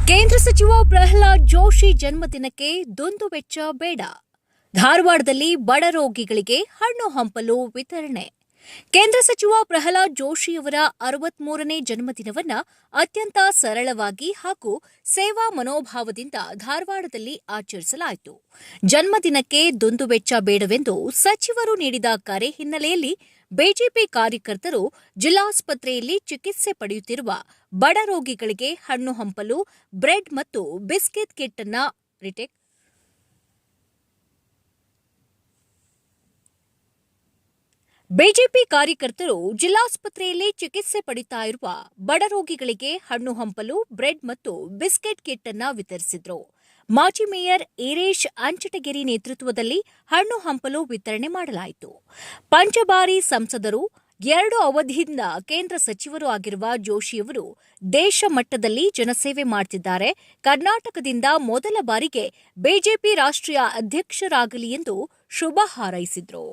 ಕೇಂದ್ರ ಸಚಿವ ಪ್ರಹ್ಲಾದ್ ಜೋಶಿ ಜನ್ಮದಿನಕ್ಕೆ ದುಂದುವೆಚ್ಚ ಬೇಡ. ಧಾರವಾಡದಲ್ಲಿ ಬಡ ರೋಗಿಗಳಿಗೆ ಹಣ್ಣು ಹಂಪಲು ವಿತರಣೆ. ಕೇಂದ್ರ ಸಚಿವ ಪ್ರಹ್ಲಾದ್ ಜೋಶಿಯವರ 63ನೇ ಜನ್ಮದಿನವನ್ನು ಅತ್ಯಂತ ಸರಳವಾಗಿ ಹಾಗೂ ಸೇವಾ ಮನೋಭಾವದಿಂದ ಧಾರವಾಡದಲ್ಲಿ ಆಚರಿಸಲಾಯಿತು. ಜನ್ಮದಿನಕ್ಕೆ ದುಂದುವೆಚ್ಚ ಬೇಡವೆಂದು ಸಚಿವರು ನೀಡಿದ ಕರೆ ಹಿನ್ನೆಲೆಯಲ್ಲಿ ಬಿಜೆಪಿ ಕಾರ್ಯಕರ್ತರು ಜಿಲ್ಲಾಸ್ಪತ್ರೆಯಲ್ಲಿ ಚಿಕಿತ್ಸೆ ಪಡೆಯುತ್ತಿರುವ ಬಡ ರೋಗಿಗಳಿಗೆ ಹಣ್ಣು ಹಂಪಲು, ಬ್ರೆಡ್ ಮತ್ತು ಬಿಸ್ಕೆಟ್ ಕಿಟ್ ಅನ್ನು ಬಿಜೆಪಿ ಕಾರ್ಯಕರ್ತರು ಜಿಲ್ಲಾಸ್ಪತ್ರೆಯಲ್ಲಿ ಚಿಕಿತ್ಸೆ ಪಡೆಯುತ್ತಾ ಇರುವ ಬಡ ರೋಗಿಗಳಿಗೆ ಹಣ್ಣು ಹಂಪಲು, ಬ್ರೆಡ್ ಮತ್ತು ಬಿಸ್ಕೆಟ್ ಕಿಟ್ ಅನ್ನು ವಿತರಿಸಿದರು. ಮಾಜಿ ಮೇಯರ್ ಈರೇಶ್ ಅಂಚಟಗಿರಿ ನೇತೃತ್ವದಲ್ಲಿ ಹಣ್ಣು ಹಂಪಲು ವಿತರಣೆ ಮಾಡಲಾಯಿತು. ಪಂಚಬಾರಿ ಸಂಸದರು, 2 ಅವಧಿಯಿಂದ ಕೇಂದ್ರ ಸಚಿವರು ಆಗಿರುವ ಜೋಶಿಯವರು ದೇಶ ಮಟ್ಟದಲ್ಲಿ ಜನಸೇವೆ ಮಾಡುತ್ತಿದ್ದಾರೆ. ಕರ್ನಾಟಕದಿಂದ ಮೊದಲ ಬಾರಿಗೆ ಬಿಜೆಪಿ ರಾಷ್ಟ್ರೀಯ ಅಧ್ಯಕ್ಷರಾಗಲಿ ಎಂದು ಶುಭ ಹಾರೈಸಿದರು.